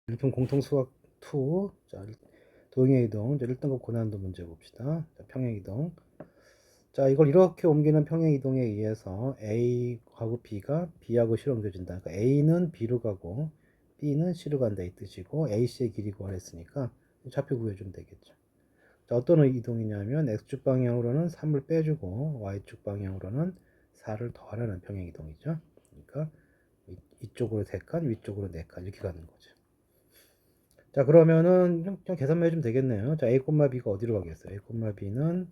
일품 공통수학 2. 자, 도형의 이동. 1등급 고난도 문제 봅시다. 자, 평행 이동. 자, 이걸 이렇게 옮기는 평행 이동에 의해서 A하고 B가 B하고 C로 옮겨진다. 그러니까 A는 B로 가고 B는 C로 간다 이 뜻이고, AC의 길이 구하랬으니까 좌표 구해주면 되겠죠. 자, 어떤 이동이냐면 X축 방향으로는 3을 빼주고 Y축 방향으로는 4를 더하라는 평행 이동이죠. 그러니까 이쪽으로 3칸, 위쪽으로 4칸 이렇게 가는 거죠. 자, 그러면은 그냥 계산만 해주면 되겠네요. 자, A, B가 어디로 가겠어요? A, B는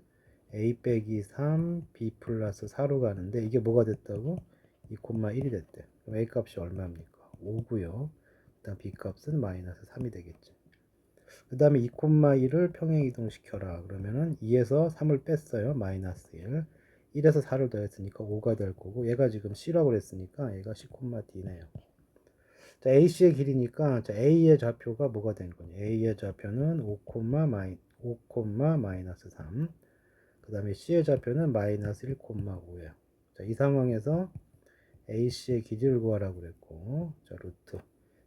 A 빼기 3, B 플러스 4로 가는데 이게 뭐가 됐다고? 2, 1이 됐대. 그럼 A 값이 얼마입니까? 5고요. 일단 B 값은 마이너스 3이 되겠지. 그 다음에 2, 1을 평행 이동시켜라. 그러면은 2에서 3을 뺐어요. 마이너스 1. 1에서 4를 더했으니까 5가 될 거고, 얘가 지금 C라고 그랬으니까 얘가 C, D네요. 자, AC의 길이니까, 자, A의 좌표가 뭐가 된 거냐? A의 좌표는 5, 마이너스 3. 그 다음에 C의 좌표는 마이너스 1, 5예요. 자, 이 상황에서 AC의 길이를 구하라고 그랬고, 자, 루트.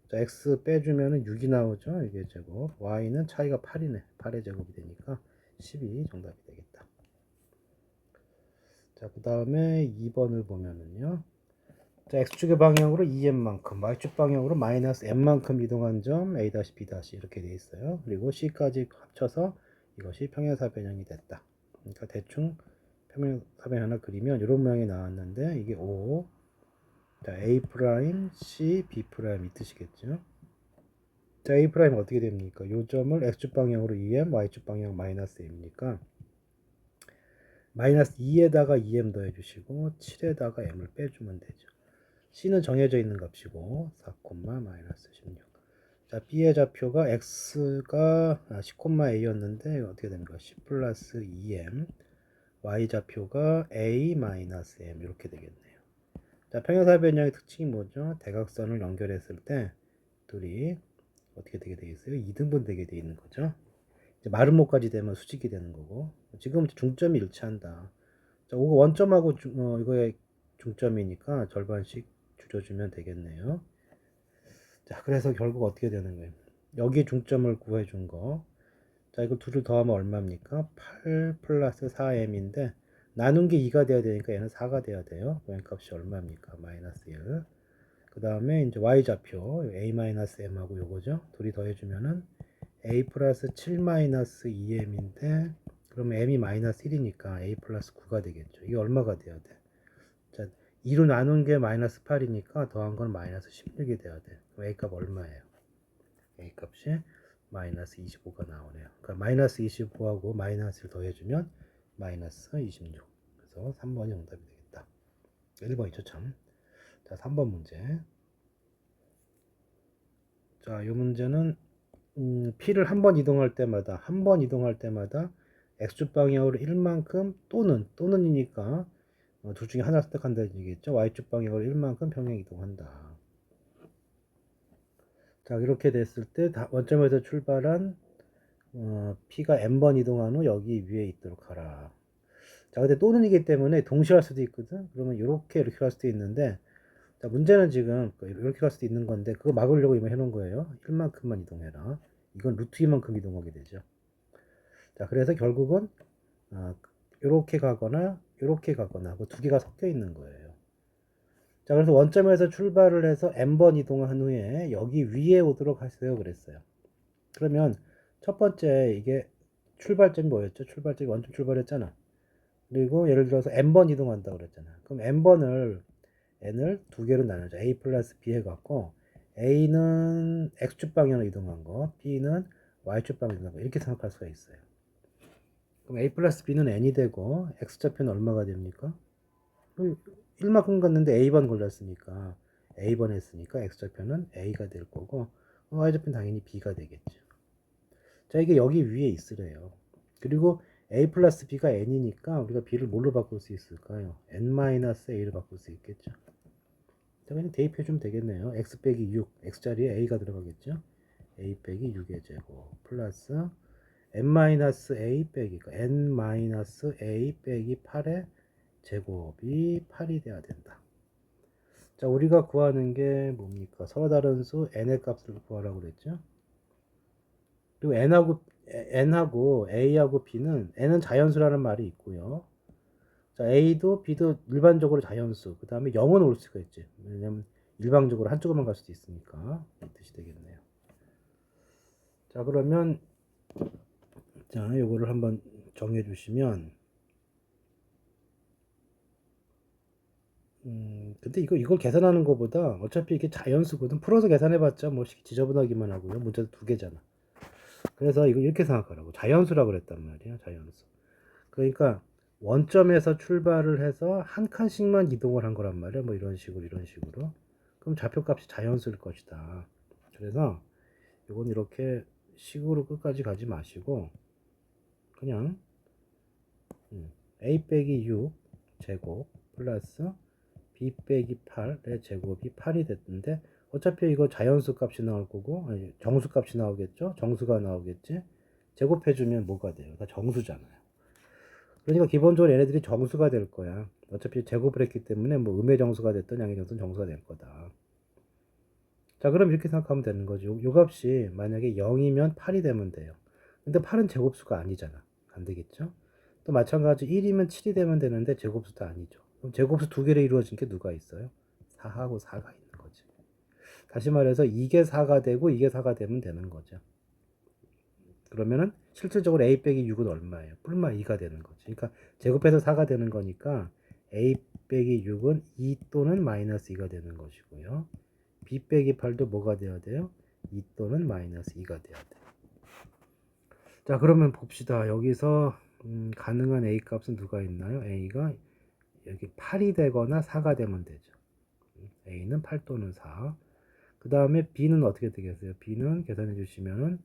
자, X 빼주면은 6이 나오죠? 이게 제곱. Y는 차이가 8이네. 8의 제곱이 되니까 12 정답이 되겠다. 자, 그 다음에 2번을 보면은요. 자, x축의 방향으로 2m만큼, y축 방향으로 마이너스 m만큼 이동한 점 a-b- 이렇게 돼 있어요. 그리고 c까지 합쳐서 이것이 평행사변형이 됐다. 그러니까 대충 평행사변 하나 그리면 이런 모양이 나왔는데 이게 O, 자, a 프라임, c, b 프라임 이 뜻이겠죠. 자, a 프라임 어떻게 됩니까? 요 점을 x축 방향으로 2m, y축 방향 마이너스 m이니까 마이너스 2에다가 2m 더해주시고 7에다가 m을 빼주면 되죠. C는 정해져 있는 값이고 4, 마이너스 16. 자, B의 좌표가 X가 10, A였는데 어떻게 됩니까? 10 플러스 2M. Y 좌표가 A 마이너스 M 이렇게 되겠네요. 자, 평행사변형의 특징이 뭐죠? 대각선을 연결했을 때 둘이 어떻게 되게 되겠어요? 2등분 되게 돼 있는 거죠. 이제 마름모까지 되면 수직이 되는 거고, 지금 중점이 일치한다. 자, 이거 원점하고 이거의 중점이니까 절반씩 줄여주면 되겠네요. 자, 그래서 결국 어떻게 되는 거예요? 여기 중점을 구해준 거. 자, 이거 둘을 더하면 얼마입니까? 8 플러스 4m인데 나눈 게 2가 돼야 되니까 얘는 4가 돼야 돼요. 값이 얼마입니까? 마이너스 1. 그 다음에 이제 y좌표 a-m하고 요거죠. 둘이 더해주면은 a 플러스 7 마이너스 2m인데 그러면 m이 마이너스 1이니까 a 플러스 9가 되겠죠. 이게 얼마가 돼야 돼? 자, 2로 나눈 게 마이너스 8이니까 더한 건 마이너스 16이 돼야 돼. 그럼 A 값 얼마예요? A 값이 마이너스 25가 나오네요. 그러니까 마이너스 25하고 마이너스를 더해주면 마이너스 26. 그래서 3번이 정답이 되겠다. 1번이죠, 참. 자, 3번 문제. 자, 이 문제는 P를 한 번 이동할 때마다 X축 방향으로 1만큼 또는이니까 둘 중에 하나를 선택한다는 얘기겠죠. Y축 방향으로 1만큼 평행 이동한다. 자, 이렇게 됐을 때 원점에서 출발한 P가 n번 이동한 후 여기 위에 있도록 하라. 자, 근데 또는이기 때문에 동시에 할 수도 있거든. 그러면 이렇게 갈 수도 있는데, 자, 문제는 지금 이렇게 갈 수도 있는 건데 그거 막으려고 이만 해놓은 거예요. 1만큼만 이동해라. 이건 루트 2만큼 이동하게 되죠. 자, 그래서 결국은 이렇게 가거나 이렇게 가거나 그 두 개가 섞여 있는 거예요. 자, 그래서 원점에서 출발을 해서 n번 이동한 후에 여기 위에 오도록 하세요 그랬어요. 그러면 첫 번째 이게 출발점이 뭐였죠? 출발점이 원점 출발했잖아. 그리고 예를 들어서 n번 이동한다고 그랬잖아. 그럼 n을 두 개로 나누자. a 플러스 b 해갖고 a는 x축 방향으로 이동한 거, b는 y축 방향으로 이동한 거 이렇게 생각할 수가 있어요. 그럼 a 플러스 b는 n이 되고 x좌표는 얼마가 됩니까? 1만큼 갔는데 a번 걸렸으니까 a번 했으니까 x좌표는 a가 될 거고 y좌표는 당연히 b가 되겠죠. 자, 이게 여기 위에 있으래요. 그리고 a 플러스 b가 n이니까 우리가 b를 뭘로 바꿀 수 있을까요? n-a를 바꿀 수 있겠죠. 자, 그냥 대입해주면 되겠네요. x 빼기 6, x자리에 a가 들어가겠죠. a 빼기 6의 제곱 플러스 n-a 빼기 n-a 빼기 8의 제곱이 8이 돼야 된다. 자, 우리가 구하는 게 뭡니까? 서로 다른 수 n의 값을 구하라고 그랬죠. 그리고 n하고 a하고 b는 n은 자연수라는 말이 있고요. 자, a도 b도 일반적으로 자연수. 그 다음에 0은 올 수가 있지. 왜냐면 일방적으로 한쪽으로만 갈 수도 있으니까 이 뜻이 되겠네요. 자, 그러면 자, 요거를 한번 정해 주시면 근데 이걸 계산하는 것보다 어차피 이게 자연수거든. 풀어서 계산해봤자 뭐 지저분하기만 하고요. 문제도 두 개잖아. 그래서 이걸 이렇게 생각하라고. 자연수라고 그랬단 말이야. 자연수. 그러니까 원점에서 출발을 해서 한 칸씩만 이동을 한 거란 말이야. 뭐 이런 식으로 이런 식으로. 그럼 좌표값이 자연수일 것이다. 그래서 이건 이렇게 식으로 끝까지 가지 마시고 그냥 a 빼기 6 제곱 플러스 b 빼기 8의 제곱이 8이 됐는데 어차피 이거 자연수 값이 나올 거고 아니, 정수 값이 나오겠죠. 정수가 나오겠지. 제곱해주면 뭐가 돼요? 다 정수잖아요. 그러니까 기본적으로 얘네들이 정수가 될 거야. 어차피 제곱을 했기 때문에 뭐 음의 정수가 됐든 양의 정수는 정수가 될 거다. 자, 그럼 이렇게 생각하면 되는 거죠. 요 값이 만약에 0이면 8이 되면 돼요. 근데 8은 제곱수가 아니잖아. 안 되겠죠? 또 마찬가지 1이면 7이 되면 되는데 제곱수도 아니죠. 그럼 제곱수 두 개로 이루어진 게 누가 있어요? 4하고 4가 있는 거지. 다시 말해서 이게 4가 되고 이게 4가 되면 되는 거죠. 그러면은 실질적으로 a 빼기 6은 얼마예요? 뿔마 2가 되는 거지. 그러니까 제곱해서 4가 되는 거니까 a 빼기 6은 2 또는 마이너스 2가 되는 것이고요. b 빼기 8도 뭐가 되어야 돼요? 2 또는 마이너스 2가 돼야 돼요. 자, 그러면 봅시다. 여기서 가능한 a 값은 누가 있나요? a가 여기 8이 되거나 4가 되면 되죠. a는 8 또는 4. 그 다음에 b는 어떻게 되겠어요? b는 계산해 주시면은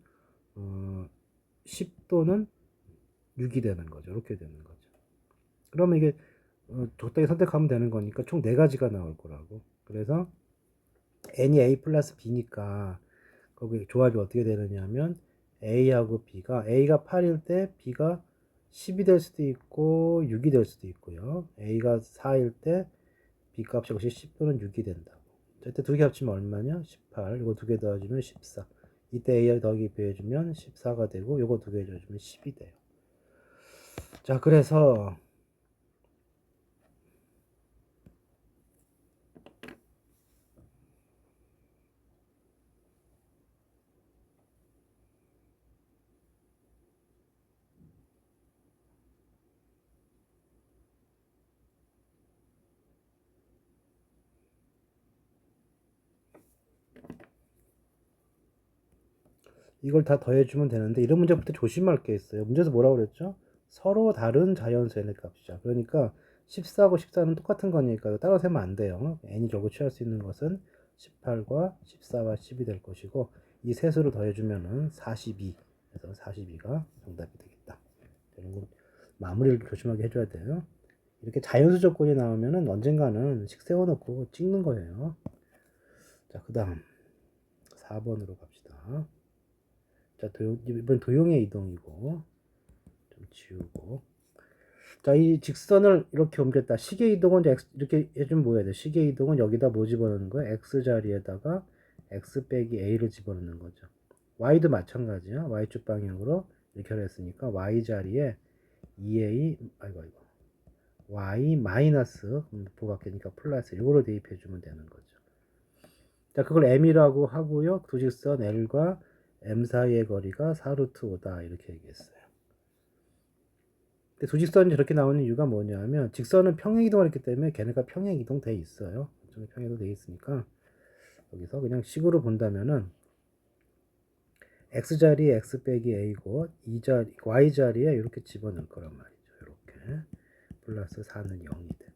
10 또는 6이 되는 거죠. 이렇게 되는 거죠. 그러면 이게 적당히 선택하면 되는 거니까 총 4가지가 나올 거라고. 그래서 n이 a 플러스 b니까 거기 조합이 어떻게 되느냐 하면 a하고 b가 a가 8일 때 b가 10이 될 수도 있고 6이 될 수도 있고요. a가 4일 때 b 값이 역시 10 또는 6이 된다고. 이때 두 개 합치면 얼마냐? 18. 이거 두 개 더해주면 14. 이때 a 더하기 b 해주면 14가 되고 이거 두 개 더해주면 10이 돼요. 자, 그래서 이걸 다 더해주면 되는데 이런 문제부터 조심할 게 있어요. 문제에서 뭐라고 그랬죠? 서로 다른 자연수 n의 값이죠. 그러니까 14하고 14는 똑같은 거니까 따로 세면 안 돼요. n이 결국 취할 수 있는 것은 18과 14와 10이 될 것이고 이 세 수를 더해주면은 42. 그래서 42가 정답이 되겠다. 이런 거 마무리를 조심하게 해줘야 돼요. 이렇게 자연수 조건이 나오면은 언젠가는 식 세워놓고 찍는 거예요. 자, 그 다음 4번으로 갑시다. 자, 이번 도형의 이동이고 좀 지우고. 자, 이 직선을 이렇게 옮겼다. 시계 이동은 이렇게 해주면 뭐 해야 돼? 시계 이동은 여기다 뭐 집어넣는 거야? x 자리에다가 x 빼기 a를 집어넣는 거죠. y도 마찬가지야. y축 방향으로 이렇게 했으니까 y 자리에 2a 아이고 y 마이너스 부각되니까 플러스 이거로 대입해 주면 되는 거죠. 자, 그걸 m이라고 하고요. 두 직선 l과 m 사이의 거리가 4루트 5다 이렇게 얘기했어요. 근데 두 직선이 저렇게 나오는 이유가 뭐냐면 직선은 평행 이동을 했기 때문에 걔네가 평행 이동돼 있어요. 평행 이동돼 있으니까 여기서 그냥 식으로 본다면은 x 자리에 x 빼기 a고 y 자리에 이렇게 집어넣을 거란 말이죠. 이렇게 플러스 4는 0이 돼.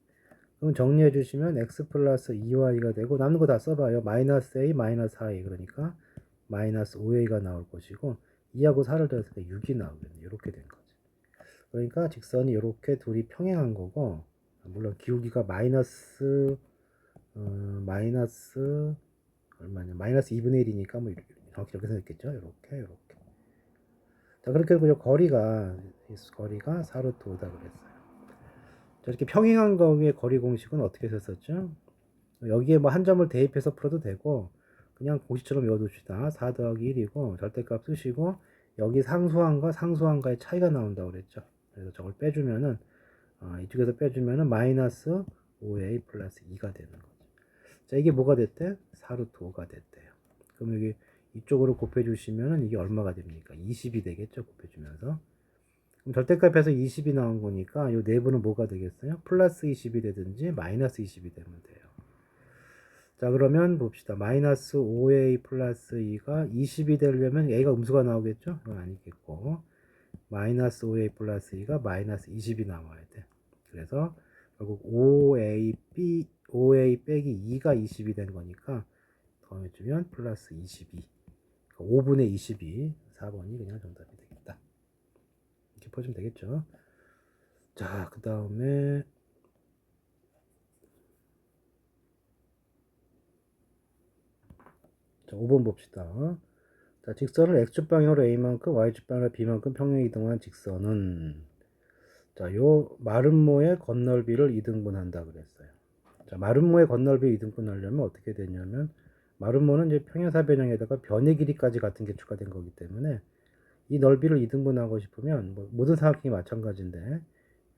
그럼 정리해 주시면 x 플러스 2y가 되고 남는 거 다 써봐요. 마이너스 a 마이너스 4a 그러니까 마이너스 5a가 나올 것이고 2하고 4를 더해서 6이 나오겠네. 이렇게 된 거죠. 그러니까 직선이 이렇게 둘이 평행한 거고 물론 기울기가 마이너스 얼마냐 마이너스 2분의 1이니까 뭐 정확히 이렇게 생겼겠죠. 이렇게 자, 그렇게 해서 거리가 4루트 5다 그랬어요. 자, 이렇게 평행한 거의 거리 공식은 어떻게 썼었죠? 여기에 뭐 한 점을 대입해서 풀어도 되고 그냥 공식처럼 외워둡시다. 4 더하기 1이고 절대값 쓰시고 여기 상수항과 상수항과의 차이가 나온다고 그랬죠. 그래서 저걸 빼주면은 이쪽에서 빼주면은 마이너스 5a 플러스 2가 되는 거죠. 자, 이게 뭐가 됐대? 4루트 5가 됐대요. 그럼 여기 이쪽으로 곱해주시면은 이게 얼마가 됩니까? 20이 되겠죠. 곱해주면서. 그럼 절대값에서 20이 나온 거니까 이 내부는 뭐가 되겠어요? 플러스 20이 되든지 마이너스 20이 되면 돼요. 자, 그러면 봅시다. 마이너스 5a 플러스 2가 20이 되려면 a가 음수가 나오겠죠? 그건 아니겠고 마이너스 5a 플러스 2가 마이너스 20이 나와야 돼. 그래서 결국 5a 빼기 2가 20이 된 거니까 더해주면 플러스 22. 그러니까 5분의 22. 4번이 그냥 정답이 되겠다. 이렇게 풀어주면 되겠죠. 자, 그 다음에 자, 5번 봅시다. 자, 직선을 x축 방향으로 a만큼 y축 방향으로 b만큼 평행 이동한 직선은 자, 요 마름모의 건널비를 2등분한다 그랬어요. 자, 마름모의 건널비 2등분하려면 어떻게 되냐면 마름모는 이제 평행사변형에다가 변의 길이까지 같은 게 추가된 거기 때문에 이 넓이를 2등분하고 싶으면 뭐 모든 사각형이 마찬가지인데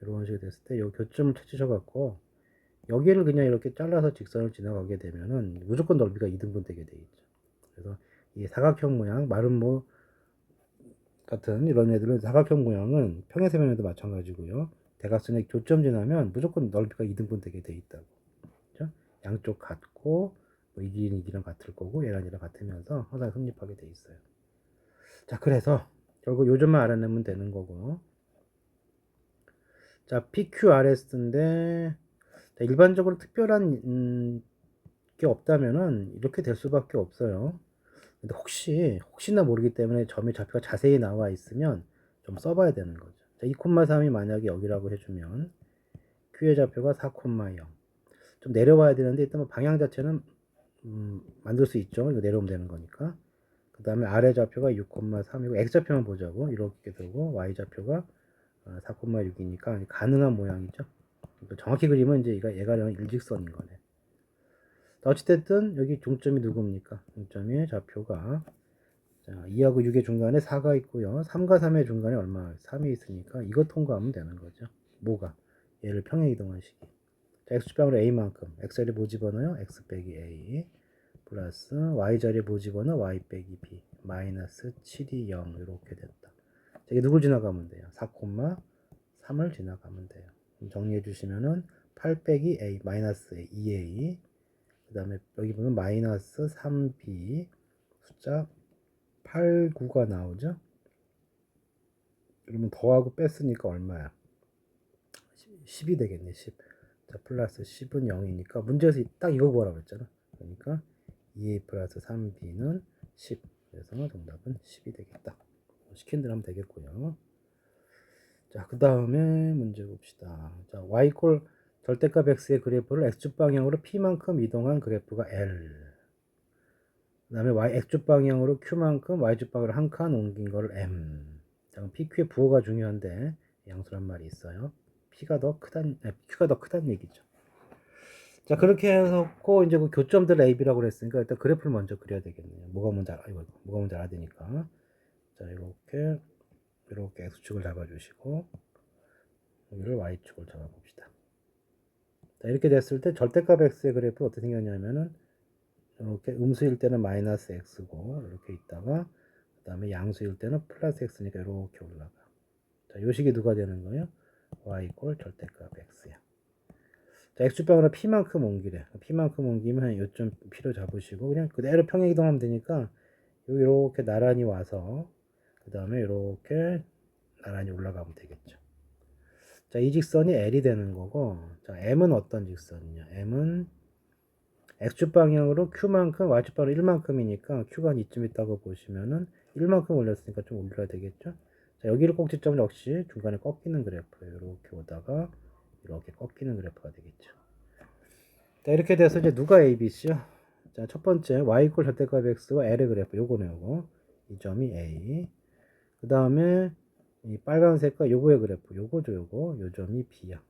이런 식으로 됐을 때 요 교점을 찾으셔 갖고 여기를 그냥 이렇게 잘라서 직선을 지나가게 되면은 무조건 넓이가 2등분 되게 돼 있죠. 그래서 이 사각형 모양 마름모 같은 이런 애들은 사각형 모양은 평행사변형도 마찬가지고요. 대각선의 교점 지나면 무조건 넓이가 2등분 되게 돼 있다고. 그렇죠? 양쪽 같고 뭐 이 길이는 이 길이랑 같을 거고 얘랑 얘랑 같으면서 항상 성립하게 돼 있어요. 자, 그래서 결국 요점만 알아내면 되는 거고. 자, PQRS인데 일반적으로 특별한 게 없다면은 이렇게 될 수밖에 없어요. 근데 혹시나 모르기 때문에 점의 좌표가 자세히 나와 있으면 좀 써봐야 되는 거죠. 자, 2,3이 만약에 여기라고 해주면 Q의 좌표가 4,0. 좀 내려와야 되는데 일단 뭐 방향 자체는 만들 수 있죠. 이거 내려오면 되는 거니까. 그 다음에 아래 좌표가 6,3이고 X좌표만 보자고 이렇게 되고 Y좌표가 4,6이니까 가능한 모양이죠. 그러니까 정확히 그리면 이제 얘가 일직선인 거네. 어찌됐든 여기 중점이 누굽니까? 중점의 좌표가 자, 2하고 6의 중간에 4가 있고요. 3과 3의 중간에 얼마? 3이 있으니까 이거 통과하면 되는 거죠. 뭐가? 얘를 평행 이동한 식이. 자, x축방으로 a만큼 x자리에 뭐 집어넣어요? x 빼기 a 플러스 y자리에 뭐 집어넣어? y 빼기 b 마이너스 7이 0 이렇게 됐다. 자, 이게 누굴 지나가면 돼요? 4,3을 지나가면 돼요. 정리해 주시면은 8 빼기 a 마이너스 2a 그 다음에 여기 보면 마이너스 3b 숫자 8, 9가 나오죠? 그러면 더하고 뺐으니까 얼마야? 10이 되겠네, 10. 자, 플러스 10은 0이니까 문제에서 딱 이거 구하라고 했잖아. 그러니까 2a 플러스 3b는 10. 그래서 정답은 10이 되겠다. 시킨 대로 하면 되겠고요. 자, 그 다음에 문제 봅시다. 자, y꼴 절대값 x의 그래프를 x축 방향으로 p만큼 이동한 그래프가 L. 그 다음에 x축 방향으로 q만큼 y축 방향으로 한 칸 옮긴 거를 M. 자, 그럼 PQ의 부호가 중요한데 양수란 말이 있어요. Q가 더 크다는 얘기죠. 자, 그렇게 해서 이제 그 교점들 AB라고 그랬으니까 일단 그래프를 먼저 그려야 되겠네요. 뭐가 먼저 알아야 되니까. 자, 이렇게 X축을 잡아주시고 여기를 Y축을 잡아봅시다. 자, 이렇게 됐을 때 절대값 X의 그래프 어떻게 생겼냐면은 이렇게 음수일 때는 마이너스 X고 이렇게 있다가 그 다음에 양수일 때는 플러스 X니까 이렇게 올라가. 자, 요 식이 누가 되는 거예요? Y 꼴 절대값 X야. 자, X축방으로 P만큼 옮기래. P만큼 옮기면 요점 P로 잡으시고 그냥 그대로 평행 이동하면 되니까 여기 이렇게 나란히 와서 그 다음에 이렇게 나란히 올라가면 되겠죠. 자, 이 직선이 L이 되는 거고 자, M은 어떤 직선이냐? M은 X축 방향으로 Q만큼 Y축 방향으로 1만큼이니까 Q가 이쯤 있다고 보시면은 1만큼 올렸으니까 좀 올려야 되겠죠. 자, 여기를 꼭지점 역시 중간에 꺾이는 그래프예요. 이렇게 오다가 이렇게 꺾이는 그래프가 되겠죠. 자, 이렇게 돼서 이제 누가 ABC요? 자, 첫 번째 y 이퀄 절대값 x와 L의 그래프 요거네 요거. 이 점이 A. 그 다음에 이 빨간색과 요거의 그래프 요거죠 요거. 요 점이 B야.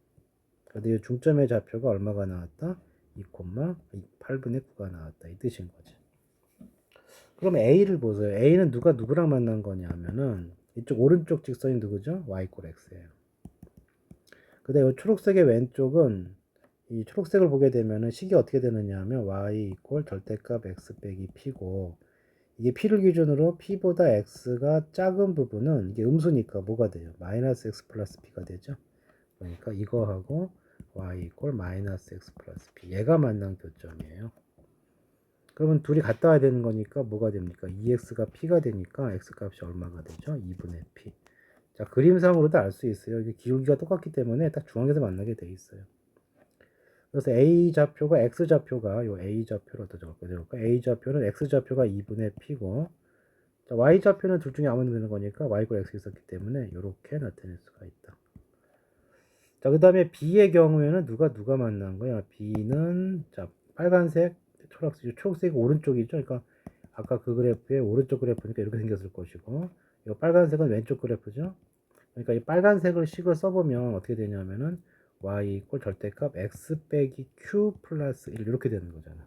그런데 이 중점의 좌표가 얼마가 나왔다? 8분의 9가 나왔다. 이 뜻인 거지. 그럼 A를 보세요. A는 누가 누구랑 만난 거냐 하면은 이쪽 오른쪽 직선이 누구죠? y 꼴 x예요. 근데 이 초록색의 왼쪽은 이 초록색을 보게 되면은 식이 어떻게 되느냐 하면 y 이꼴 절대값 x 빼기 p고 이게 p를 기준으로 p보다 x가 작은 부분은 이게 음수니까 뭐가 돼요? 마이너스 x 플러스 p가 되죠. 그러니까 이거하고 y 이꼴 마이너스 x 플러스 p 얘가 만난 교점이에요. 그러면 둘이 같다 와야 되는 거니까 뭐가 됩니까? 2x가 p가 되니까 x값이 얼마가 되죠? 2분의 p. 자, 그림상으로도 알 수 있어요. 이게 기울기가 똑같기 때문에 딱 중앙에서 만나게 돼 있어요. 그래서 A 좌표가 X 좌표가 요 A 좌표로 어떻게 적을까? A 좌표는 X 좌표가 2분의 P고, 자, Y 좌표는 둘 중에 아무나 되는 거니까 Y가 X 있었기 때문에 이렇게 나타낼 수가 있다. 자, 그 다음에 B의 경우에는 누가 만난 거야? B는 자 빨간색, 초록색 오른쪽이죠. 그러니까 아까 그 그래프의 오른쪽 그래프니까 이렇게 생겼을 것이고, 이 빨간색은 왼쪽 그래프죠. 그러니까 이 빨간색을 식을 써보면 어떻게 되냐면은 y 이꼴 절대값 x 빼기 q 플러스 1 이렇게 되는 거잖아.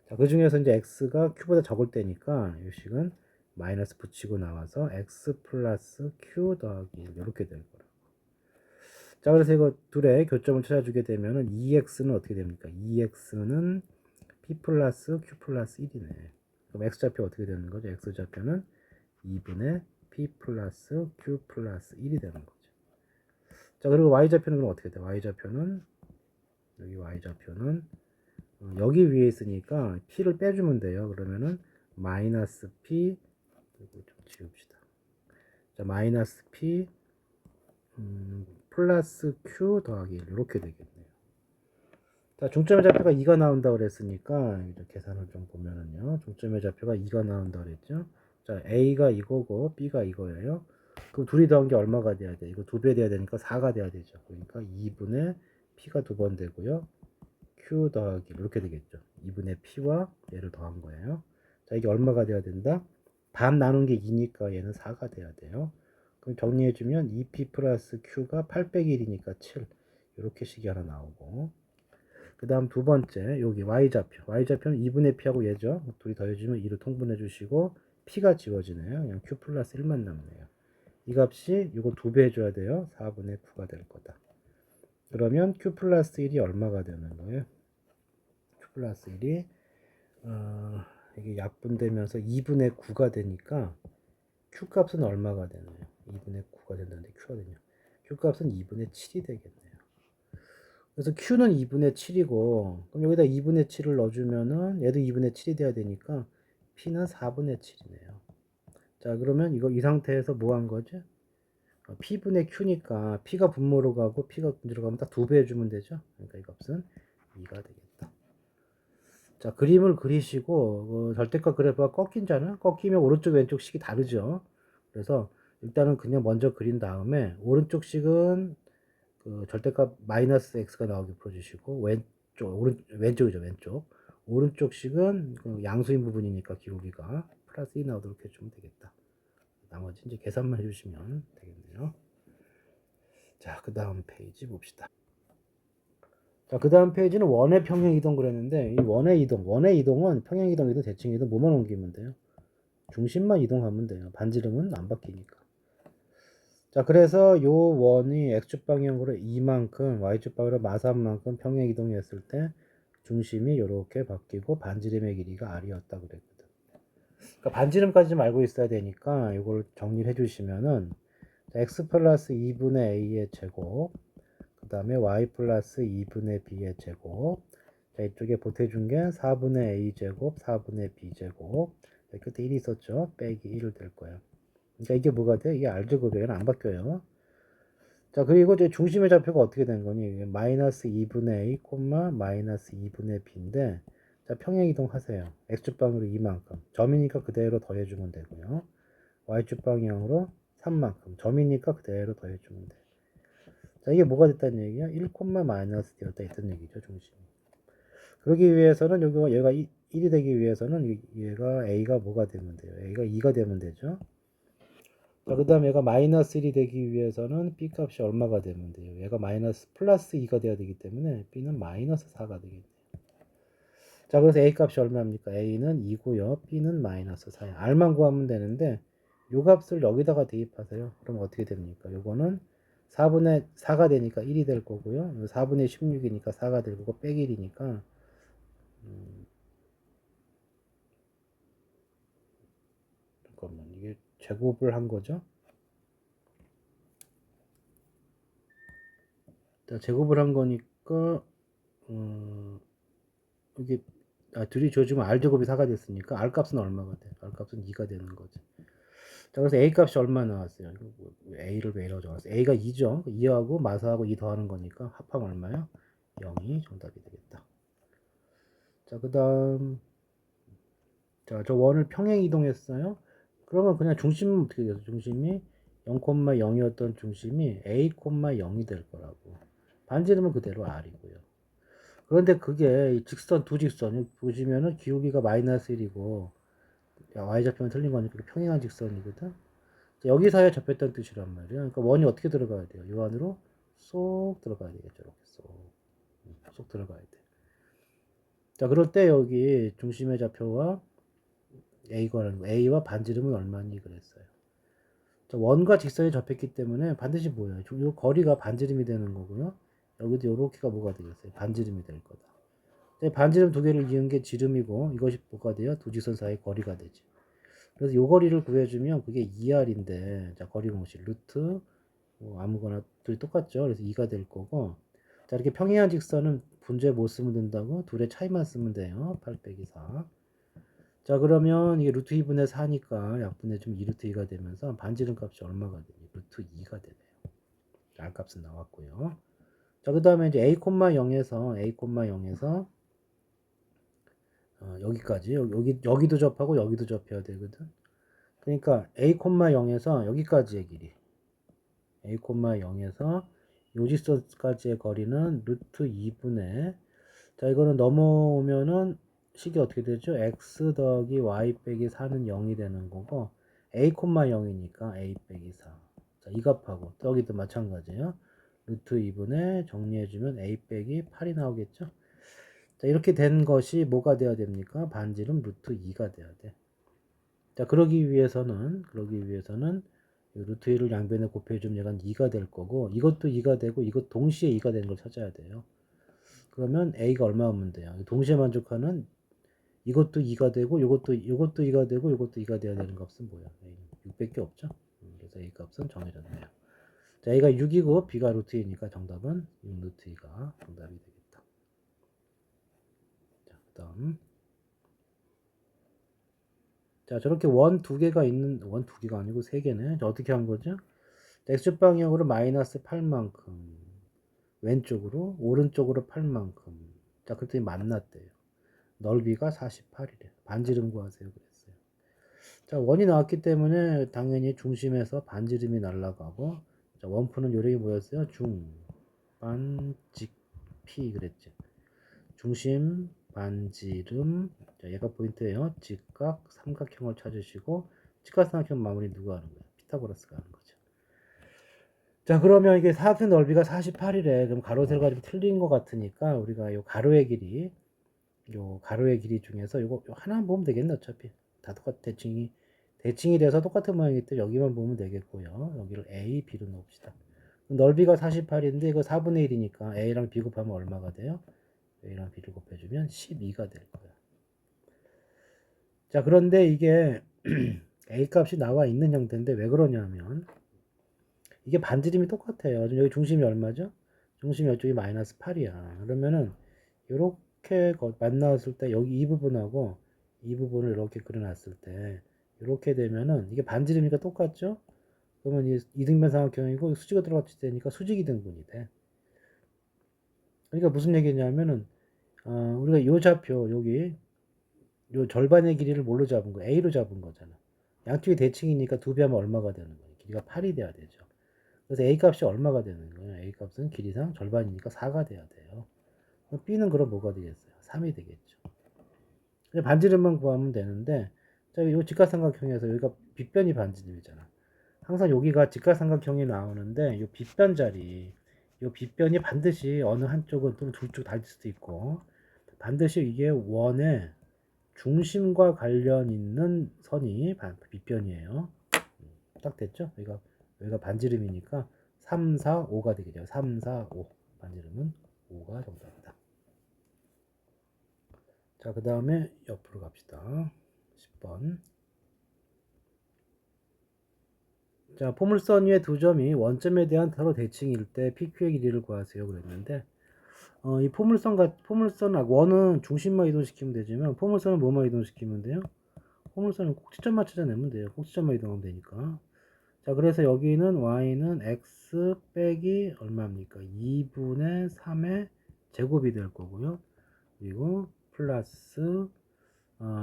자, 그 중에서 이제 x가 q보다 적을 때니까 이 식은 마이너스 붙이고 나와서 x 플러스 q 더하기 1 이렇게 될 거라. 자, 그래서 이거 둘의 교점을 찾아주게 되면은 2x는 어떻게 됩니까? 2x는 p 플러스 q 플러스 1이네. 그럼 x좌표 어떻게 되는 거죠? x좌표는 2분의 p 플러스 q 플러스 1이 되는 거죠. 자, 그리고 y좌표는 그럼 어떻게 돼? y좌표는 여기 y좌표는 여기 위에 있으니까 p를 빼주면 돼요. 그러면은 마이너스 p 그리고 좀 지웁시다. 자, 마이너스 p 플러스 q 더하기 1 이렇게 되겠네요. 자, 중점의 좌표가 2가 나온다고 그랬으니까 이제 계산을 좀 보면은요. 중점의 좌표가 2가 나온다고 그랬죠. 자, a가 이거고 b가 이거예요. 그럼 둘이 더한 게 얼마가 돼야 돼? 이거 2배 돼야 되니까 4가 돼야 되죠. 그러니까 2분의 p가 2번 되고요. q 더하기 이렇게 되겠죠. 2분의 p와 얘를 더한 거예요. 자, 이게 얼마가 돼야 된다? 반 나눈 게 2니까 얘는 4가 돼야 돼요. 그럼 정리해주면 2p 플러스 q가 8 빼기 1이니까 7 이렇게 식이 하나 나오고, 그 다음 두 번째 여기 y좌표, y좌표는 2분의 p하고 얘죠. 둘이 더해주면 2를 통분해 주시고 p가 지워지네요. 그냥 q 플러스 1만 남네요. 이 값이 이거 2배 해줘야 돼요. 4분의 9가 될 거다. 그러면 q 플러스 1이 얼마가 되는 거예요? q 플러스 1이 이게 약분되면서 2분의 9가 되니까 q 값은 얼마가 되나요? 2분의 9가 된다는데 q가 되냐? q 값은 2분의 7이 되겠네요. 그래서 q는 2분의 7이고, 그럼 여기다 2분의 7을 넣어주면은 얘도 2분의 7이 돼야 되니까 p는 4분의 7이네요. 자, 그러면 이거 이 상태에서 뭐 한 거죠? p분의 q니까 p가 분모로 가고 p가 분모로 가면 딱 2배 해주면 되죠. 그러니까 이 값은 2가 되겠다. 자, 그림을 그리시고 절대값 그래프가 꺾인잖아. 꺾이면 오른쪽 왼쪽 식이 다르죠. 그래서 일단은 그냥 먼저 그린 다음에 오른쪽 식은 그 절대값 마이너스 x가 나오게 풀어주시고, 왼쪽이죠, 왼쪽. 오른쪽 식은 그 양수인 부분이니까 기울기가 플러스 2 나오도록 해주면 되겠다. 나머지 이제 계산만 해주시면 되겠네요. 자, 그 다음 페이지 봅시다. 자, 그 다음 페이지는 원의 평행 이동 그랬는데, 이 원의 이동은 평행 이동이든 대칭 이동 뭐만 옮기면 돼요? 중심만 이동하면 돼요. 반지름은 안 바뀌니까. 자, 그래서 요 원이 x축 방향으로 이만큼, y축 방향으로 마삼만큼 평행 이동했을 때 중심이 이렇게 바뀌고 반지름의 길이가 r이었다 그랬거든. 그러니까 반지름까지 좀 알고 있어야 되니까 이걸 정리를 해주시면은 x 플러스 2분의 a의 제곱, 그 다음에 y 플러스 2분의 b의 제곱, 자, 이쪽에 보태준 게 4분의 a 제곱, 4분의 b 제곱, 끝에 1이 있었죠. 빼기 1을 될 거예요. 그러니까 이게 뭐가 돼? 이게 r제곱이에요. 안 바뀌어요. 자, 그리고 이제 중심의 좌표가 어떻게 된 거니? 마이너스 2분의 a, 마이너스 2분의 b인데, 자, 평행 이동하세요. x축 방향으로 이만큼. 점이니까 그대로 더해주면 되고요. y축 방향으로 3만큼. 점이니까 그대로 더해주면 돼. 자, 이게 뭐가 됐다는 얘기야? 1, 마이너스 되었다 했던 얘기죠, 중심이. 그러기 위해서는 여기가 얘가 1이 되기 위해서는 얘가 a가 뭐가 되면 돼요? a가 2가 되면 되죠. 자, 그 다음에 얘가 마이너스 1이 되기 위해서는 b 값이 얼마가 되면 돼요? 얘가 마이너스 플러스 2가 돼야 되기 때문에 b는 마이너스 4가 되겠네요. 자, 그래서 A 값이 얼마입니까? A는 2고요. B는 마이너스 4야. R만 구하면 되는데 요 값을 여기다가 대입하세요. 그럼 어떻게 됩니까? 요거는 4분의 4가 되니까 1이 될 거고요. 4분의 16이니까 4가 될 거고 빼기 1이니까 잠깐만 이게 제곱을 한 거죠? 자, 제곱을 한 거니까 이게 둘이 조지면 R 제곱이 4가 됐으니까 R 값은 얼마가 돼? R 값은 2가 되는 거지. 자, 그래서 A 값이 얼마 나왔어요? A를 왜 이러고 적었어요? A가 2죠. 2하고 마사하고 2 더하는 거니까 합하면 얼마요? 0이 정답이 되겠다. 자, 그 다음, 자, 저 원을 평행 이동했어요. 그러면 그냥 중심은 어떻게 돼서 중심이 0,0이었던 중심이 A, 0이 될 거라고. 반지름은 그대로 R이고요. 그런데 그게 직선, 두 직선, 보시면은 기울기가 마이너스 1이고, Y좌표는 틀린 거니까 평행한 직선이거든. 여기서야 접했던 뜻이란 말이야. 그러니까 원이 어떻게 들어가야 돼요? 요 안으로 쏙 들어가야 되겠죠. 이렇게 쏙 들어가야 돼. 자, 그럴 때 여기 중심의 좌표와 A와 반지름은 얼마니 그랬어요. 자, 원과 직선이 접했기 때문에 반드시 뭐예요? 요 거리가 반지름이 되는 거고요. 여기도 요렇게가 뭐가 되겠어요? 반지름이 될 거다. 반지름 두 개를 이은 게 지름이고 이것이 뭐가 돼요? 두 직선 사이 거리가 되지. 그래서 요 거리를 구해주면 그게 2R인데 자 거리 공식 루트 아무거나 둘이 똑같죠. 그래서 2가 될 거고 자 이렇게 평행한 직선은 분주에 못 쓰면 된다고 둘의 차이만 쓰면 돼요. 8 빼기 4. 자 그러면 이게 루트 2분의 4니까 약분해 주면 2루트 2가 되면서 반지름 값이 얼마가 되니? 루트 2가 되네요. R 값은 나왔고요. 자 그 다음에 이제 A,0에서 A,0에서 여기까지 여기도 접하고 여기도 접해야 되거든. 그러니까 A,0에서 여기까지의 길이 A,0에서 요직선까지의 거리는 루트 2분의 자 이거는 넘어오면은 식이 어떻게 되죠? x 더하기 y 빼기 4는 0이 되는 거고 A, 0이니까 A 빼기 4. 자, 이 값하고 여기도 마찬가지예요. 루트 2분의 정리해주면 A 빼기 8이 나오겠죠? 자, 이렇게 된 것이 뭐가 돼야 됩니까? 반지름 루트 2가 돼야 돼. 자, 그러기 위해서는 루트 2를 양변에 곱해주면 얘가 2가 될 거고 이것도 2가 되고 이것 동시에 2가 되는 걸 찾아야 돼요. 그러면 A가 얼마면 돼요? 동시에 만족하는 이것도 2가 되고 이것도 2가 되고 이것도 2가 돼야 되는 값은 뭐야? 6밖에 없죠? 그래서 A 값은 정해졌네요. 자, A가 6이고 B가 루트 2니까 정답은 6 루트 2가 정답이 되겠다. 자, 그 다음 자 저렇게 원 두 개가 있는 원 두 개가 아니고 세 개네. 자, 어떻게 한 거죠? X 방향으로 마이너스 8만큼 왼쪽으로 오른쪽으로 8만큼 자 그랬더니 만났대요. 넓이가 48이래. 반지름 구하세요 그랬어요. 자 원이 나왔기 때문에 당연히 중심에서 반지름이 날라가고 자 원푸는 요령이 뭐였어요? 반직 P 그랬죠. 중심 반지름 자 얘가 포인트예요. 직각 삼각형을 찾으시고 직각 삼각형 마무리 누가 하는 거야? 피타고라스가 하는 거죠. 자 그러면 이게 사각형 넓이가 48이래. 그럼 가로 세로가 좀 틀린 것 같으니까 우리가 요 가로의 길이 중에서 요거 하나만 보면 되겠네. 어차피 다 대칭이 돼서 똑같은 모양이기 때문에 여기만 보면 되겠고요. 여기를 A, B로 넣읍시다. 넓이가 48인데 이거 4분의 1이니까 A랑 B 곱하면 얼마가 돼요? A랑 B를 곱해주면 12가 될 거야. 자 그런데 이게 A 값이 나와 있는 형태인데 왜 그러냐면 이게 반지름이 똑같아요. 여기 중심이 얼마죠? 중심이 이쪽이 마이너스 8이야. 그러면은 이렇게 만나왔을 때 여기 이 부분하고 이 부분을 이렇게 그려놨을 때 이렇게 되면은 이게 반지름이니까 똑같죠? 그러면 이 이등변 삼각형이고 수직으로 들어갔을 때니까 수직 이등분이 돼. 그러니까 무슨 얘기냐면은 우리가 요 좌표 여기 요 절반의 길이를 뭘로 잡은 거? A로 잡은 거잖아. 양쪽이 대칭이니까 두 배 하면 얼마가 되는 거예요? 길이가 8이 돼야 되죠. 그래서 A 값이 얼마가 되는 거예요? A 값은 길이상 절반이니까 4가 돼야 돼요. B는 그럼 뭐가 되겠어요? 3이 되겠죠. 반지름만 구하면 되는데, 자, 이 직각삼각형에서 여기가 빗변이 반지름이잖아. 항상 여기가 직각삼각형이 나오는데, 이 빗변 자리, 이 빗변이 반드시 어느 한쪽은 또는 둘 쪽 다를 수도 있고, 반드시 이게 원의 중심과 관련 있는 선이 빗변이에요. 딱 됐죠? 여기가 반지름이니까 3, 4, 5가 되겠죠. 3, 4, 5. 반지름은 5가 정답이다. 자, 그 다음에 옆으로 갑시다. 10번. 자, 포물선 위의 두 점이 원점에 대한 서로 대칭일 때 PQ의 길이를 구하세요. 그랬는데, 이 원은 중심만 이동시키면 되지만, 포물선은 뭐만 이동시키면 돼요? 포물선은 꼭지점만 찾아내면 돼요. 꼭지점만 이동하면 되니까. 자, 그래서 여기는 y는 x 빼기 얼마입니까? 2분의 3의 제곱이 될 거고요. 그리고 플러스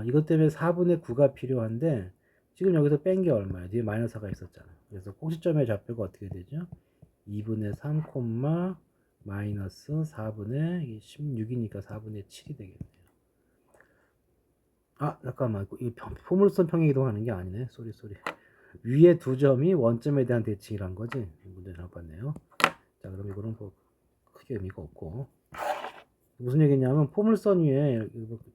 이것 때문에 4분의 9가 필요한데 지금 여기서 뺀 게 얼마예요? 뒤에 마이너스 4가 있었잖아. 그래서 꼭지점의 좌표가 어떻게 되죠? 2분의 3, 마이너스 4분의 16이니까 4분의 7이 되겠네요. 아, 잠깐만. 이 포물선 평행 이동하는 게 아니네. 쏘리. 위에 두 점이 원점에 대한 대칭이란 거지. 문제 잘못 봤네요. 자, 그럼 이거는 뭐 크게 의미가 없고. 무슨 얘기냐면 포물선 위에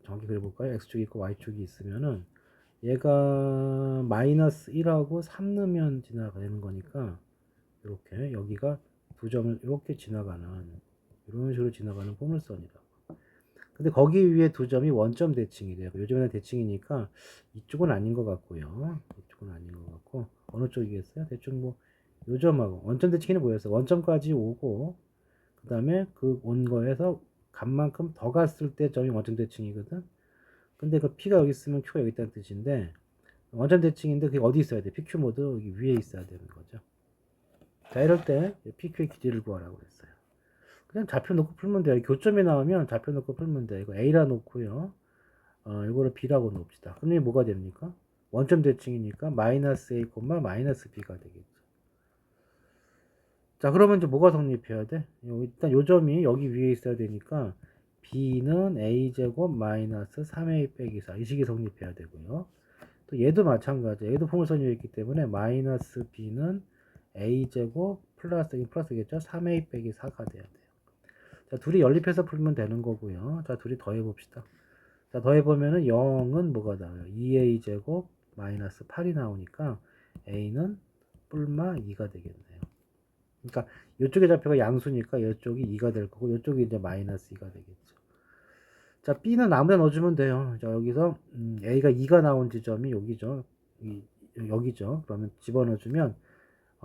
정확히 그려볼까요? x축이 있고 y축이 있으면은 얘가 마이너스 1하고 3 넣으면 지나가는 거니까 이렇게 여기가 두 점을 이렇게 지나가는 이런 식으로 지나가는 포물선이다. 근데 거기 위에 두 점이 원점 대칭이래요. 요즘에는 대칭이니까 이쪽은 아닌 것 같고요. 이쪽은 아닌 것 같고 어느 쪽이겠어요? 대충 뭐 요점하고 원점 대칭이 뭐였어요? 원점까지 오고 그 다음에 그 온 거에서 값만큼 더 갔을 때 점이 원점 대칭이거든. 근데 그 P가 여기 있으면 Q가 여기 있다는 뜻인데 원점 대칭인데 그게 어디 있어야 돼? PQ 모드 여기 위에 있어야 되는 거죠. 자, 이럴 때 PQ의 길이를 구하라고 했어요. 그냥 좌표 놓고 풀면 돼요. 교점이 나오면 좌표 놓고 풀면 돼요. 이거 A라 놓고요. 이거를 B라고 놓읍시다. 그럼 이게 뭐가 됩니까? 원점 대칭이니까 마이너스 A, 마이너스 B가 되겠죠. 자, 그러면 이제 뭐가 성립해야 돼? 일단 요 점이 여기 위에 있어야 되니까 B는 A제곱 마이너스 3A 빼기 4. 이 식이 성립해야 되고요. 또 얘도 마찬가지. 얘도 포물선 위에 있기 때문에 마이너스 B는 A제곱 플러스겠죠? 3A 빼기 4가 돼야 돼요. 자, 둘이 연립해서 풀면 되는 거고요. 자, 둘이 더해봅시다. 자, 더해보면은 0은 뭐가 나와요? 2A 제곱 마이너스 8이 나오니까 A는 뿔마 2가 되겠네요. 그러니까 이쪽의 좌표가 양수니까 이쪽이 2가 될 거고 이쪽이 이제 마이너스 2가 되겠죠. 자, B는 아무데나 넣어주면 돼요. 자, 여기서 A가 2가 나온 지점이 여기죠. 여기죠. 그러면 집어넣어주면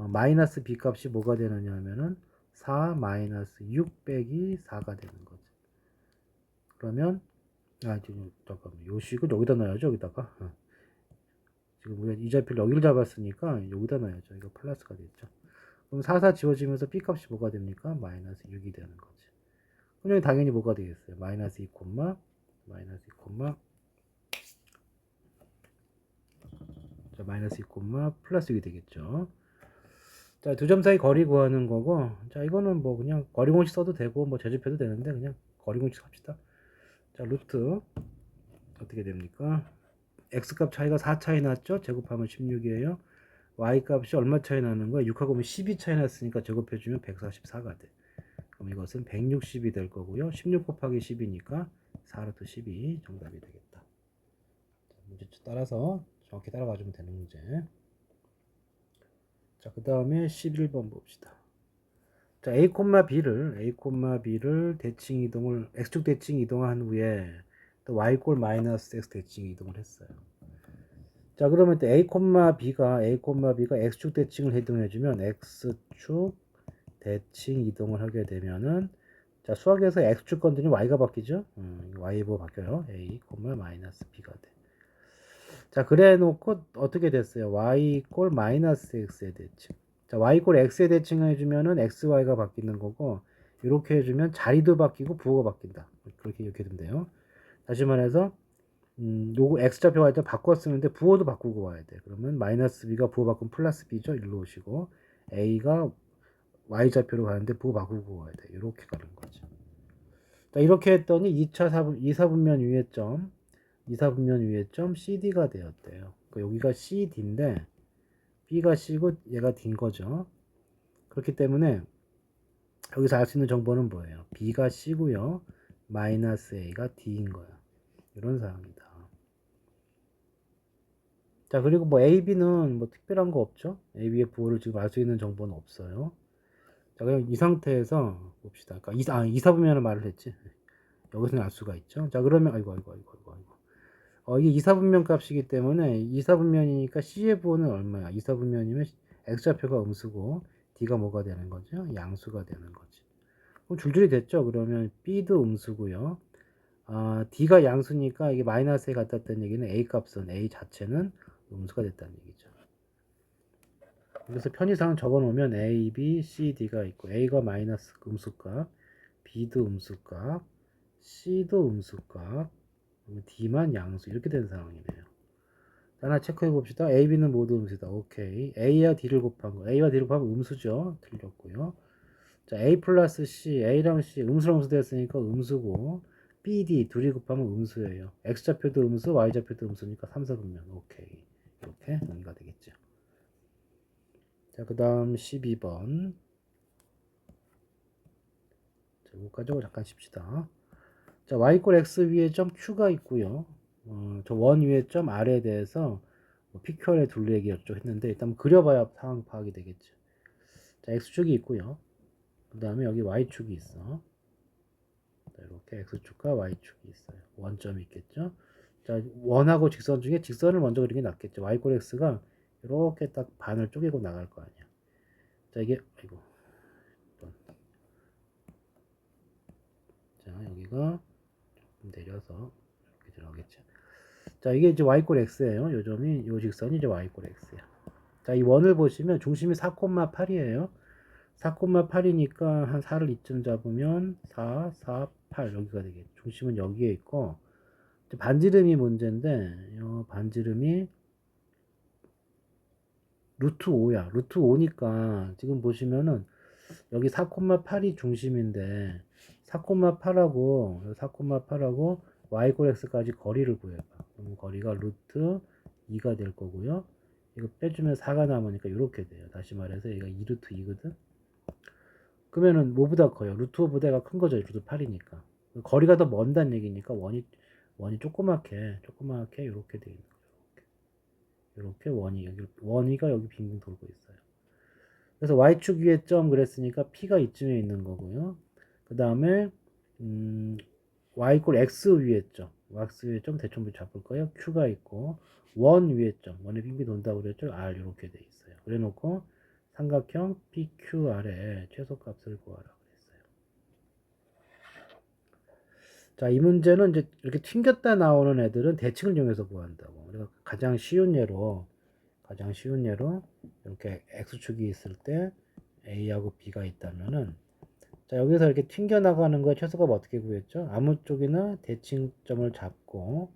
마이너스 B 값이 뭐가 되느냐 하면은 4 마이너스 6 빼기 4가 되는 거죠. 그러면 잠깐만, 요 식을 여기다 넣어야죠. 여기다가 지금 우리가 이 좌표를 여기를 잡았으니까 여기다 넣어야죠. 이거 플러스가 됐죠. 그럼 4, 4 지워지면서 B 값이 뭐가 됩니까? 마이너스 6이 되는 거지. 그럼 당연히 뭐가 되겠어요? 마이너스 2, 마이너스 2, 자, 마이너스 2, 플러스 6이 되겠죠. 자, 두 점 사이 거리 구하는 거고, 자, 이거는 뭐 그냥 거리 공식 써도 되고, 뭐 제곱해도 되는데, 그냥 거리 공식 합시다. 자, 루트, 어떻게 됩니까? x값 차이가 4 차이 났죠? 제곱하면 16이에요. y값이 얼마 차이 나는 거야? 6하고 12 차이 났으니까 제곱해주면 144가 돼. 그럼 이것은 160이 될 거고요. 16 곱하기 10이니까 4루트 12 정답이 되겠다. 문제 따라서 정확히 따라가주면 되는 문제. 자, 그 다음에 11번 봅시다. 자, A, B를 대칭 이동을, X축 대칭 이동한 후에 또 Y 꼴 마이너스 X 대칭 이동을 했어요. 자, 그러면 또 B가 X축 대칭을 이동해주면 X축 대칭 이동을 하게 되면은 자, 수학에서 X축 건드리면 Y가 바뀌죠? Y로 바뀌어요. A, 마이너스 B가 돼. 자, 그래 놓고 어떻게 됐어요? Y 꼴 마이너스 X의 대칭. 자, Y 꼴 X의 대칭을 해주면은 XY가 바뀌는 거고, 이렇게 해주면 자리도 바뀌고 부호가 바뀐다. 그렇게 이렇게 되면 돼요. 다시 말해서, 요거 X좌표가 일단 바꿔 쓰는데 부호도 바꾸고 와야 돼. 그러면 마이너스 B가 부호 바꾸면 플러스 B죠. 일로 오시고, A가 Y좌표로 가는데 부호 바꾸고 와야 돼. 이렇게 가는 거죠. 자, 이렇게 했더니 2사분면 위의 점, 2사분면 위의 점 CD가 되었대요. 그러니까 여기가 CD인데 B가 C고 얘가 D인 거죠. 그렇기 때문에 여기서 알 수 있는 정보는 뭐예요? B가 C고요. 마이너스 a가 d인 거야. 이런 사항이다. 자, 그리고 뭐 a, b는 뭐 특별한 거 없죠? a, b의 부호를 지금 알 수 있는 정보는 없어요. 자, 그럼 이 상태에서 봅시다. 그러니까 이사분면을 말을 했지. 여기서는 알 수가 있죠. 자, 그러면 아이고. 이게 이사분면 값이기 때문에 이사분면이니까 C의 부호는 얼마야? 이사분면이면 X좌표가 음수고 D가 뭐가 되는 거죠? 양수가 되는 거지. 그럼 줄줄이 됐죠? 그러면 B도 음수고요. D가 양수니까 이게 마이너스에 같았던 얘기는 A 값은 A 자체는 음수가 됐다는 얘기죠. 그래서 편의상 적어 놓으면 A, B, C, D가 있고 A가 마이너스 음수값, B도 음수값, C도 음수값, D만 양수 이렇게 된 상황이네요. 하나 체크해 봅시다. A, B는 모두 음수다. 오케이. A와 D를 곱한 거. A와 D를 곱하면 음수죠. 틀렸고요. 자, A 플러스 C, A랑 C 음수랑 음수 됐으니까 음수고 B, D 둘이 곱하면 음수예요. X좌표도 음수, Y좌표도 음수니까 3, 4분면. 오케이. 이렇게 논의가 되겠죠. 자, 그 다음 12번. 자, 이거까지 잠깐 쉽시다. 자, Y 꼴 X 위에 점 Q가 있고요. 저 원 위에 점 R에 대해서 PQR에 둘레기 어쩌고 했는데 일단 그려봐야 상황 파악이 되겠죠. 자, X축이 있고요. 그 다음에 여기 Y축이 있어. 자, 이렇게 X축과 Y축이 있어요. 원점이 있겠죠. 자, 원하고 직선 중에 직선을 먼저 그리는 게 낫겠죠. Y 꼴 X가 이렇게 딱 반을 쪼개고 나갈 거 아니야. 자, 이게 아이고. 자, 여기가 좀 내려서 이렇게 들어가겠죠. 자, 이게 이제 Y 꼴 X예요. 요 점이 요 직선이 이제 Y 꼴 X야. 자, 이 원을 보시면 중심이 4,8이에요. 4,8이니까 한 4를 이쯤 잡으면 4, 4, 8 여기가 되겠죠. 중심은 여기에 있고 반지름이 문제인데 반지름이 루트 5야. 루트 5니까 지금 보시면은 여기 4,8이 중심인데 4,8하고 4,8하고 y 꼴 x까지 거리를 구해봐. 그럼 거리가 루트 2가 될 거고요. 이거 빼주면 4가 남으니까 이렇게 돼요. 다시 말해서 얘가 2루트 2거든. 그러면은 뭐보다 커요? 루트 5보다가 큰 거죠. 루트 8이니까. 거리가 더 먼다는 얘기니까 원이 조그맣게 이렇게 돼 있는 거예요. 이렇게 원이가 여기 빙빙 돌고 있어요. 그래서 y축 위에 점 그랬으니까 p가 이쯤에 있는 거고요. 그 다음에 y 꼴 x 위에 점, x 위에 점 대충 잡을 거예요. q가 있고 원 위에 점, 원에 빙빙 돈다고 그랬죠. r 이렇게 돼 있어요. 그래놓고 삼각형 PQR의 최소값을 구하라 그랬어요. 자, 이 문제는 이제 이렇게 튕겼다 나오는 애들은 대칭을 이용해서 구한다고. 그래서 가장 쉬운 예로 이렇게 x축이 있을 때 a하고 b가 있다면은 자, 여기서 이렇게 튕겨 나가는 거에 최소값 어떻게 구했죠? 아무 쪽이나 대칭점을 잡고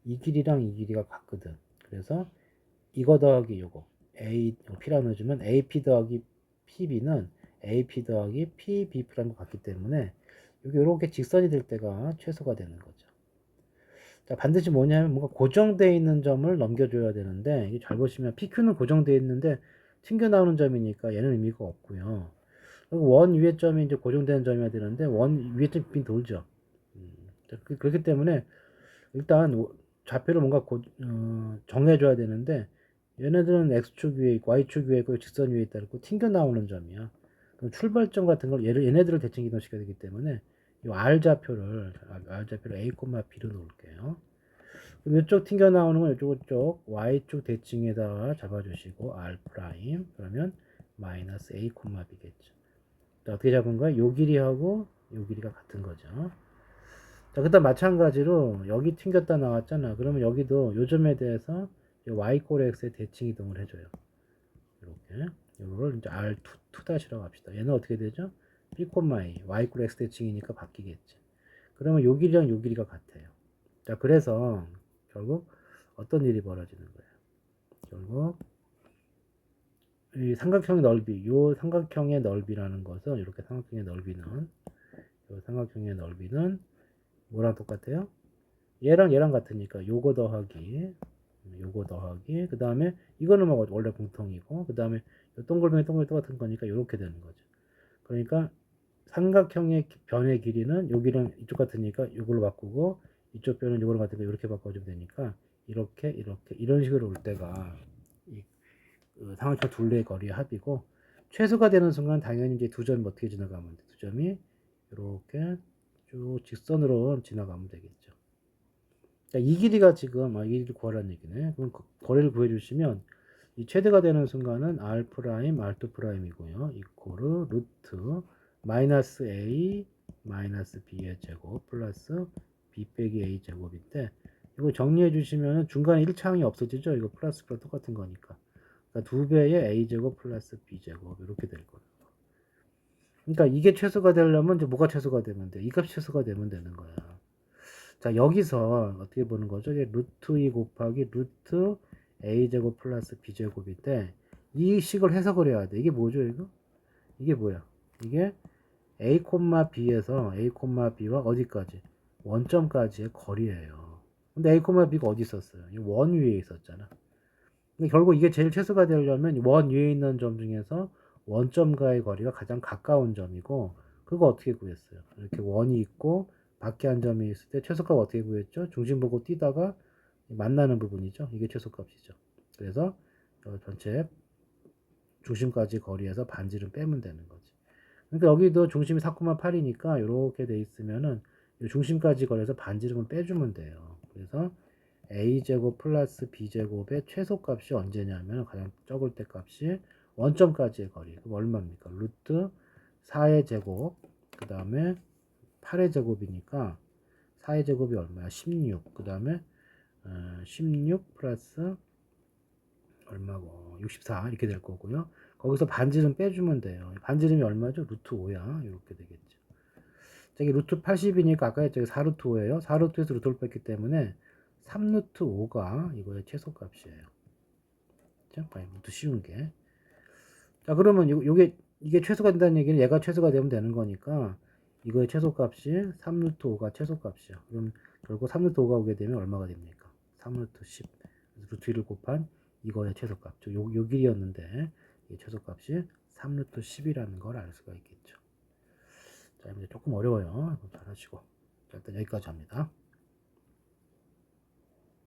이 길이랑 이 길이가 같거든. 그래서 이거 더하기 요거 p라고 해주면 AP 더하기 PB는 AP 더하기 PB 프라임과 같기 때문에 여기 이렇게 직선이 될 때가 최소가 되는 거죠. 자, 반드시 뭐냐면 뭔가 고정되어 있는 점을 넘겨줘야 되는데 이게 잘 보시면 PQ는 고정되어 있는데 튕겨 나오는 점이니까 얘는 의미가 없고요. 원 위에 점이 이제 고정되는 점이어야 되는데 원 위에 점이 빈 돌죠. 그렇기 때문에 일단 좌표를 뭔가 정해줘야 되는데 얘네들은 x축 위에 있고 y축 위에 있고 직선 위에 있다 고 튕겨 나오는 점이야. 그럼 출발점 같은 걸 얘네들을 대칭 이동시켜야 되기 때문에 이 r좌표를 a, b로 놓을게요. 그럼 이쪽 튕겨 나오는 건 이쪽 y축 대칭에다가 잡아주시고 r 프라임 그러면 마이너스 a, b겠죠. 자, 어떻게 잡은 거야? 요 길이하고 요 길이가 같은 거죠. 자, 그다음 마찬가지로 여기 튕겼다 나왔잖아. 그러면 여기도 요 점에 대해서 y 꼴 x의 대칭 이동을 해줘요. 이렇게 이거를 이제 r2-라고 합시다. 얘는 어떻게 되죠? b, y 꼴 x 대칭이니까 바뀌겠지. 그러면 요 길이랑 요 길이가 같아요. 자, 그래서 결국 어떤 일이 벌어지는 거예요? 결국 이 삼각형의 넓이, 요 삼각형의 넓이라는 것은 이렇게 삼각형의 넓이는 뭐랑 똑같아요? 얘랑 같으니까 요거 더하기 그 다음에 이거는 뭐 원래 공통이고 그 다음에 동글뱅이 똑같은 거니까 이렇게 되는 거죠. 그러니까 삼각형의 변의 길이는 여기랑 이쪽 같으니까 이걸로 바꾸고 이쪽 변은 이걸로 같으니까 이렇게 바꿔주면 되니까 이렇게 이런 식으로 올 때가 이 삼각형 둘레의 거리의 합이고 최소가 되는 순간 당연히 이제 두 점이 어떻게 지나가면 돼? 두 점이 이렇게 쭉 직선으로 지나가면 되겠죠. 자, 이 길이가 지금 이 길이를 구하라는 얘기네. 그럼 거리를 구해주시면 이 최대가 되는 순간은 r 프라임 r2 프라임이고요. 이코르 루트 마이너스 a 마이너스 b의 제곱 플러스 b 빼기 a 제곱인데 이거 정리해 주시면 중간에 1차항이 없어지죠. 이거 플러스가 똑같은 거니까. 그러니까 2배의 a 제곱 플러스 b 제곱 이렇게 될 거예요. 그러니까 이게 최소가 되려면 이제 뭐가 최소가 되면 돼? 이 값이 최소가 되면 되는 거야. 자, 여기서 어떻게 보는 거죠? 이게 루트 2 곱하기 루트 a제곱 플러스 b제곱인데 이 식을 해석을 해야 돼. 이게 뭐죠, 이거? 이게 뭐야? 이게 a, b에서 a, b와 어디까지? 원점까지의 거리예요. 근데 a, b가 어디 있었어요? 이 원 위에 있었잖아. 근데 결국 이게 제일 최소가 되려면 원 위에 있는 점 중에서 원점과의 거리가 가장 가까운 점이고 그거 어떻게 구했어요? 이렇게 원이 있고 밖에 한 점이 있을 때 최소값 어떻게 구했죠? 중심 보고 뛰다가 만나는 부분이죠. 이게 최소값이죠. 그래서 전체 중심까지 거리에서 반지름 빼면 되는 거지. 그러니까 여기도 중심이 4,8이니까 이렇게 돼 있으면은 중심까지 거리에서 반지름을 빼주면 돼요. 그래서 a제곱 플러스 b제곱의 최소값이 언제냐면 가장 적을 때 값이 원점까지의 거리. 그럼 얼마입니까? 루트 4의 제곱 그 다음에 8의 제곱이니까 4의 제곱이 얼마야? 16. 그 다음에 16 플러스 얼마고 64 이렇게 될 거고요. 거기서 반지름 빼주면 돼요. 반지름이 얼마죠? 루트 5야. 이렇게 되겠죠. 저기 루트 80이니까 아까 했죠. 4루트 5예요. 4루트에서 루트를 뺐기 때문에 3루트 5가 이거의 최소값이에요. 그렇죠? 루트 쉬운 게. 자, 그러면 이게 최소가 된다는 얘기는 얘가 최소가 되면 되는 거니까 이거의 최소값이 3루트 5가 최소값이야. 그럼 결국 3루트 5가 오게 되면 얼마가 됩니까? 3루트 10. 루트 1을 곱한 이거의 최소값. 요 길이였는데 이 최소값이 3루트 10이라는 걸 알 수가 있겠죠. 자, 이제 조금 어려워요. 잘 하시고. 자, 일단 여기까지 합니다.